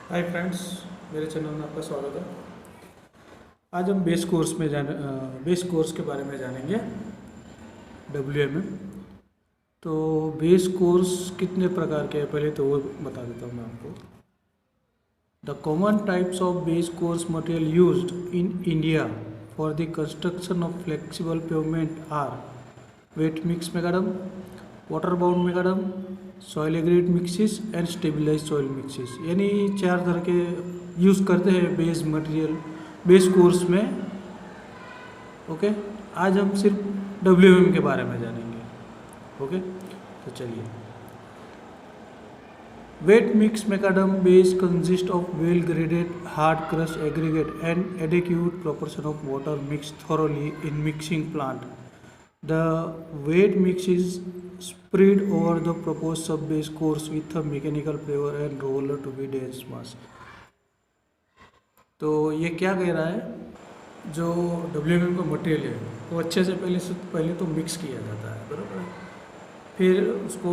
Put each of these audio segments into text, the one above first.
Hi friends, मेरे channel में आपका स्वागत है। आज हम बेस कोर्स के बारे में जानेंगे। WMM। तो बेस कोर्स कितने प्रकार के हैं पहले तो वो बता देता हूँ मैं आपको। The common types of base course material used in India for the construction of flexible pavement are wet mix macadam, water bound macadam, soil aggregate mixes and stabilize soil mixes. यानी 4 तरह के यूज़ करते हैं base course में। Okay, आज हम सिर्फ WMM के बारे में जानेंगे। ओके, तो चलिए। Wait mix macadam base consist of well graded hard crush aggregate and adequate proportion of water mix thoroughly in mixing plant. The wet mix is spread over the proposed sub-base course with a mechanical prever and roller to be dense mass। तो ये क्या कह रहा है, जो WMM का material है वो अच्छे से पहले तो मिक्स किया जाता है, बराबर है। फिर उसको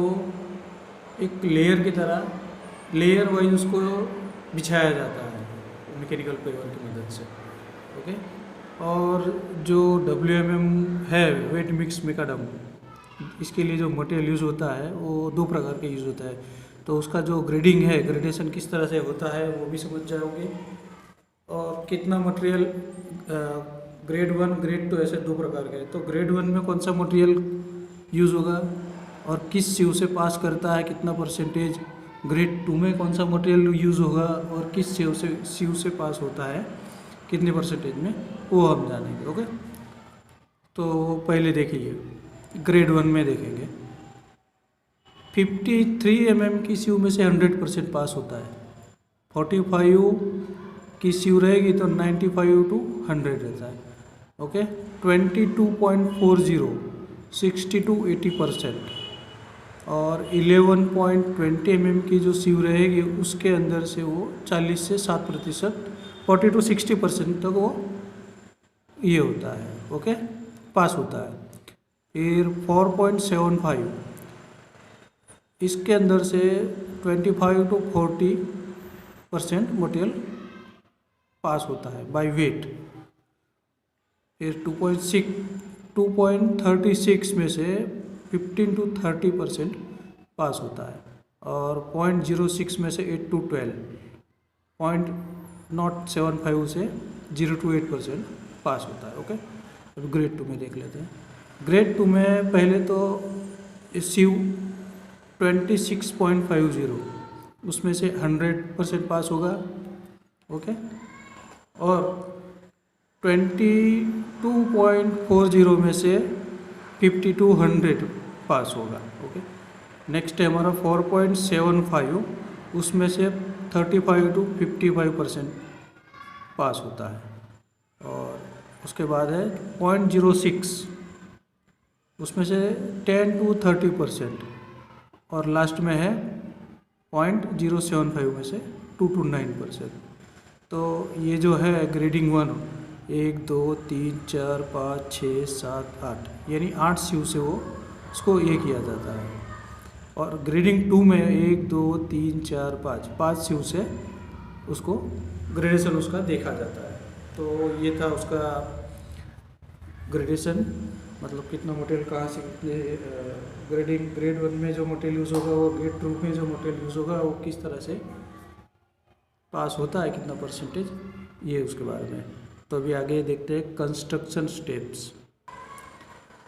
एक लेयर की तरह लेयर वाइज उसको बिछाया जाता है मैकेनिकल प्रेवर की मदद से। ओके, और जो WMM है वेट मिक्स मैकाडम, इसके लिए जो मटेरियल यूज़ होता है वो 2 प्रकार के यूज़ होता है। तो उसका जो ग्रेडिंग है, ग्रेडेशन किस तरह से होता है वो भी समझ जाओगे। और कितना मटेरियल ग्रेड 1 ग्रेड 2 ऐसे 2 प्रकार के हैं। तो ग्रेड 1 में कौन सा मटेरियल यूज़ होगा और किस सीयू से पास करता है, कितना परसेंटेज। ग्रेड 2 में कौन सा मटेरियल यूज़ होगा और किस सीयू से पास होता है, कितने परसेंटेज में, वो हम जानेंगे। ओके, तो पहले देखिए ग्रेड 1 में देखेंगे। 53 mm की सीयू में से 100% पास होता है। 45 की सीयू रहेगी तो 95 to 100 रहता है। Okay, 22.40 60 to 80%। और 11.20 mm की जो सीयू रहेगी उसके अंदर से वो 40 से 7%, 40 to 60% तक वो ये होता है। ओके, पास होता है। फिर 4.75 इसके अंदर से 25 to 40% मटेरियल पास होता है बाय वेट। फिर 2.36 में से 15 to 30% पास होता है। और 0.06 में से 8 to 12, 0.75 से 0 to 8% पास होता है। ओके, अब ग्रेड 2 में देख लेते हैं। ग्रेड 2 में पहले तो सीयू 26.50 उसमें से 100% पास होगा। ओके, और 22.40 में से 50 to 100 पास होगा। ओके, नेक्स्ट है हमारा 4.75 उसमें से 35 to 55% पास होता है। और उसके बाद है 0.06 उसमें से 10 to 30%। और लास्ट में है 0.075 में से 2 to 9%। तो ये जो है ग्रेडिंग 1, 1 2 3 4 5 6 7 8 यानी 8 सीयू से वो उसको ये किया जाता है। और ग्रेडिंग 2 में 1 2 3 4 5 सीयू से उसको ग्रेडेशन उसका देखा जाता है। तो ये था उसका ग्रेडेशन, मतलब कितना मटेरियल कहाँ से कितने ग्रेडिंग। ग्रेड 1 में जो मटेरियल यूज़ होगा वो ग्रेड 2 में जो मटेरियल यूज़ होगा वो किस तरह से पास होता है, कितना परसेंटेज, ये उसके बारे में। तो अभी आगे देखते हैं कंस्ट्रक्शन स्टेप्स।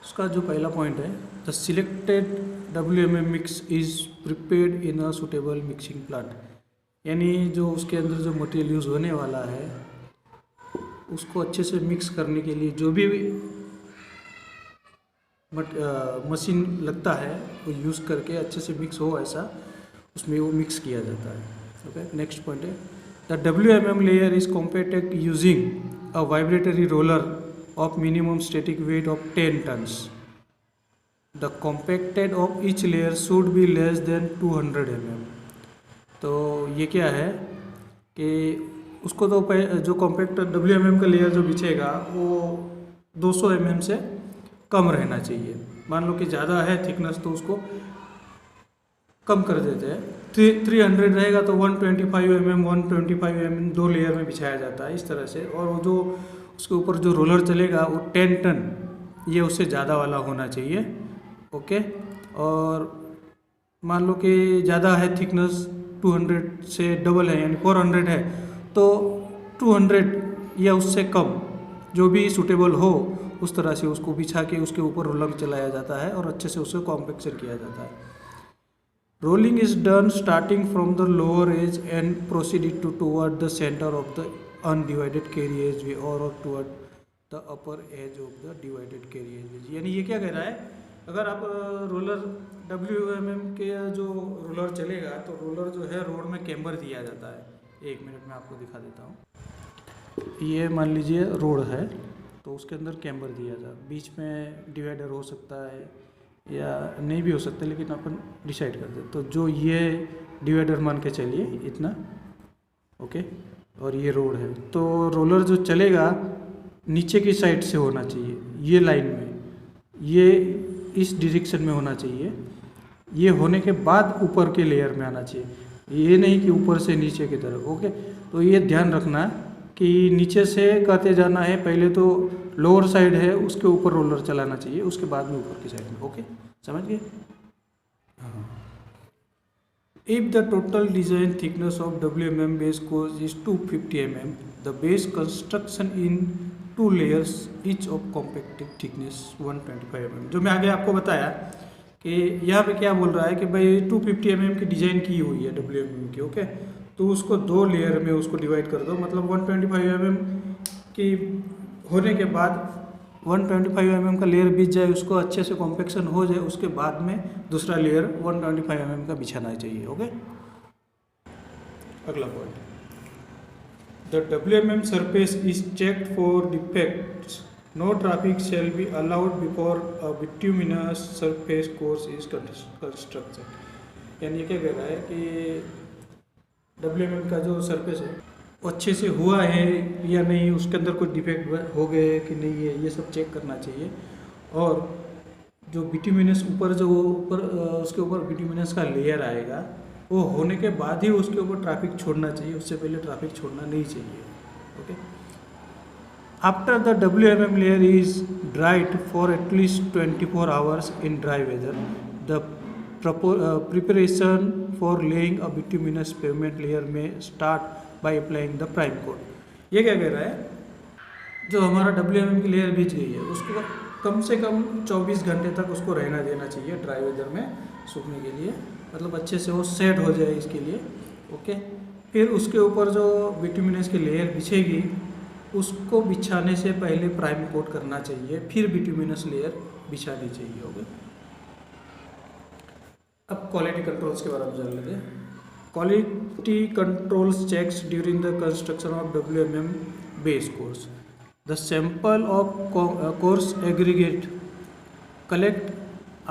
उसका जो पहला पॉइंट है, the selected WMM mix is prepared in a suitable mixing plant. यानी जो उसके अंदर जो मटेरियल यूज़ होने वाला है उसको अच्छे से मिक्स करने के लिए जो भी मशीन लगता है वो यूज़ करके अच्छे से मिक्स हो, ऐसा उसमें वो मिक्स किया जाता है। ओके, नेक्स्ट पॉइंट है, the WMM layer is compacted using a vibratory roller of minimum static weight of 10 tons। The compacted of each layer should be less than 200 mm। तो ये क्या है कि उसको तो जो कॉम्पैक्ट WMM का लेयर जो बिछेगा वो 200 mm से कम रहना चाहिए। मान लो कि ज़्यादा है थिकनेस तो उसको कम कर देते हैं। 300 रहेगा तो 125 mm 125 mm 2 लेयर में बिछाया जाता है इस तरह से। और वो जो उसके ऊपर जो रोलर चलेगा वो 10 टन ये उससे ज़्यादा वाला होना चाहिए। ओके, और मान लो कि ज़्यादा है थिकनेस 200 से डबल है यानी 400 है तो 200 या उससे कम जो भी सूटेबल हो उस तरह से उसको बिछा के उसके ऊपर रोलर चलाया जाता है और अच्छे से उसको कॉम्पैक्शन किया जाता है। Rolling is done starting from the lower edge and proceed to toward the centre of the undivided carriageway और toward the upper edge of the divided carriageway. यानी ये क्या कह रहा है, अगर आप रोलर WMM के जो रोलर चलेगा तो रोलर जो है रोड में कैम्बर दिया जाता है। 1 मिनट में आपको दिखा देता हूँ। ये मान लीजिए रोड है तो उसके अंदर कैम्बर दिया जाता है, बीच में डिवाइडर हो सकता है या नहीं भी हो सकता, लेकिन अपन डिसाइड कर दे। तो जो ये डिवाइडर मान के चलिए इतना, ओके, और ये रोड है तो रोलर जो चलेगा नीचे की साइड से होना चाहिए, ये लाइन में, ये इस डायरेक्शन में होना चाहिए। ये होने के बाद ऊपर के लेयर में आना चाहिए, ये नहीं कि ऊपर से नीचे की तरफ। ओके, तो ये ध्यान रखना कि नीचे से करते जाना है, पहले तो लोअर साइड है उसके ऊपर रोलर चलाना चाहिए, उसके बाद में ऊपर की साइड में। ओके, समझ गए? हाँ। If the total design thickness of WMM base course is 250 mm, the base construction in 2 layers each of compacted thickness 125 mm। जो मैं आगे आपको बताया कि यहाँ पे क्या बोल रहा है कि भाई 250 mm की डिज़ाइन की हुई है WMM की। ओके, तो उसको 2 लेयर में उसको डिवाइड कर दो, मतलब 125 mm की होने के बाद 125 mm का लेयर बिछ जाए, उसको अच्छे से कॉम्पैक्शन हो जाए, उसके बाद में दूसरा लेयर 125 mm का बिछाना चाहिए। ओके, अगला point, the WMM surface is checked for defects. No traffic shall be allowed before a bituminous surface course is constructed। यानी ये क्या कह रहा है कि WMM का जो सरफेस है वो अच्छे से हुआ है या नहीं, उसके अंदर कोई डिफेक्ट हो गए कि नहीं है, ये सब चेक करना चाहिए। और जो बिट्यूमिनस ऊपर जो ऊपर उसके ऊपर बिट्यूमिनस का लेयर आएगा वो होने के बाद ही उसके ऊपर ट्रैफिक छोड़ना चाहिए, उससे पहले ट्रैफिक छोड़ना नहीं चाहिए। Okay, after the WMM layer is dried for at least 24 hours in dry weather, the preparation for laying a bituminous pavement layer में start by applying the prime coat. ये क्या कह रहा है, जो हमारा WMM की लेयर बिछ गई है उसको कम से कम 24 घंटे तक उसको रहना देना चाहिए ड्राई वेदर में सूखने के लिए, मतलब अच्छे से वो सेट हो जाए इसके लिए। ओके, फिर उसके ऊपर जो बिट्यूमिनस की लेयर बिछेगी उसको बिछाने से पहले प्राइम कोट करना चाहिए, फिर बिट्यूमिनस लेयर बिछानी चाहिए। ओके, अब क्वालिटी कंट्रोल्स के बारे में जान लेते हैं। Quality controls checks during the construction of WMM base course. The sample of coarse aggregate collect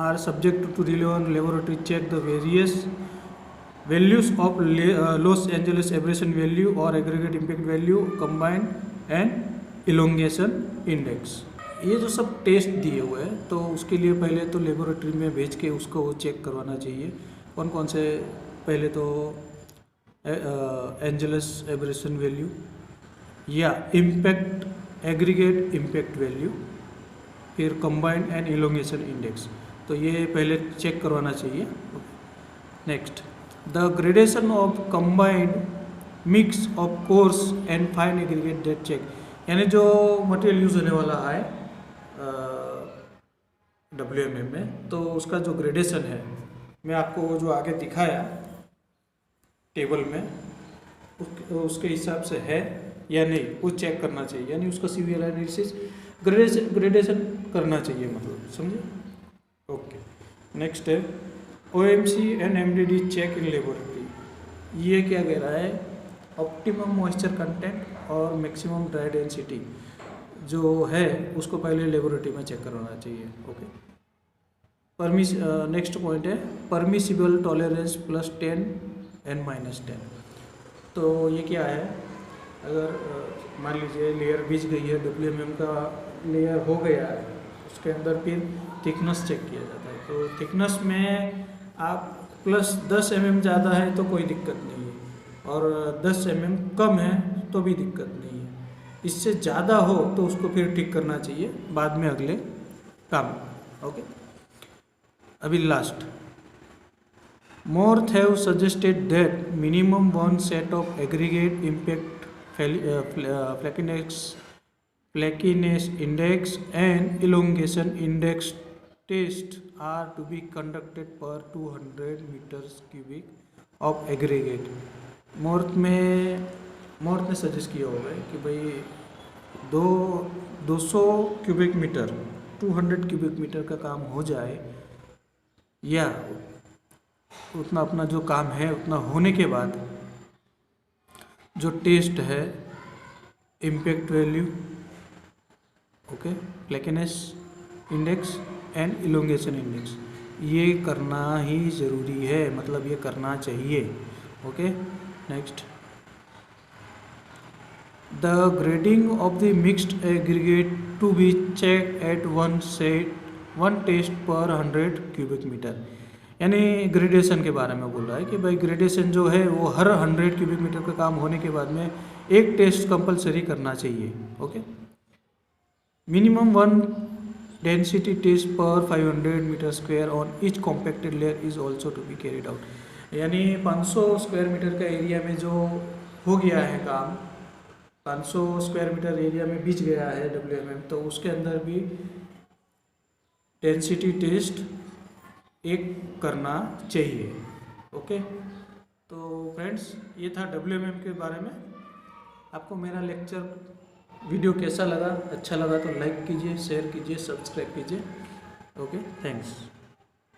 are subject to relevant laboratory check the various values of Los Angeles aberration value or aggregate impact value combined and elongation index। ये जो सब test दिए हुए हैं तो उसके लिए पहले तो लेबोरेटरी में भेज के उसको चेक करवाना चाहिए। कौन कौन से, पहले तो एंजलस एबरेशन वैल्यू या इम्पैक्ट एग्रीगेट इम्पैक्ट वैल्यू, फिर कंबाइंड एंड इलोंगेशन इंडेक्स, तो ये पहले चेक करवाना चाहिए। Next, the gradation of combined mix of coarse and fine aggregate that check. यानी जो मटेरियल यूज़ होने वाला है WMM में, तो उसका जो ग्रेडेशन है मैं आपको जो आगे दिखाया टेबल में उसके हिसाब से है या नहीं वो चेक करना चाहिए, यानी उसका सीवीआर एनालिसिस ग्रेडेशन करना चाहिए, मतलब समझे। ओके, नेक्स्ट है OMC and MDD check in laboratory. ये क्या कह रहा है, ऑप्टिमम मॉइस्चर कंटेंट और मैक्सिमम ड्राई डेंसिटी जो है उसको पहले लेबोरेटरी में चेक करवाना चाहिए। ओके, नेक्स्ट पॉइंट है परमिसिबल टॉलरेंस +10 and -10। तो ये क्या है, अगर मान लीजिए लेयर बिछ गई है, WMM का लेयर हो गया है, उसके अंदर फिर थिकनेस चेक किया जाता है। तो थिकनेस में आप प्लस 10 mm ज़्यादा है तो कोई दिक्कत नहीं है, और 10 mm कम है तो भी दिक्कत नहीं है। इससे ज़्यादा हो तो उसको फिर ठीक करना चाहिए बाद में अगले काम। ओके, अभी last, Moore have suggested that minimum one set of aggregate impact flakiness index and elongation index tests are to be conducted per 200 meters cubic of aggregate। मोर्थ ने सजेस्ट किया होगा कि भाई 200 क्यूबिक मीटर 200 क्यूबिक मीटर का काम हो जाए, या उतना अपना जो काम है उतना होने के बाद जो टेस्ट है impact value, okay, flakiness index and elongation index, ये करना ही ज़रूरी है, मतलब ये करना चाहिए। Okay, next, the grading of the mixed aggregate to be check at one test पर 100 क्यूबिक मीटर, यानी ग्रेडेशन के बारे में बोल रहा है कि भाई ग्रेडेशन जो है वो हर 100 क्यूबिक मीटर का काम होने के बाद में एक टेस्ट कंपलसरी करना चाहिए। Okay, minimum one density test per 500 metre square on each compacted layer is also to be carried out, यानी 500 स्क्वायर मीटर का एरिया में जो हो गया है काम, 500 स्क्वायर मीटर एरिया में बिछ गया है WMM, तो उसके अंदर भी डेंसिटी टेस्ट एक करना चाहिए। ओके, तो फ्रेंड्स ये था WMM के बारे में। आपको मेरा लेक्चर वीडियो कैसा लगा, अच्छा लगा तो लाइक कीजिए, शेयर कीजिए, सब्सक्राइब कीजिए। Okay, thanks.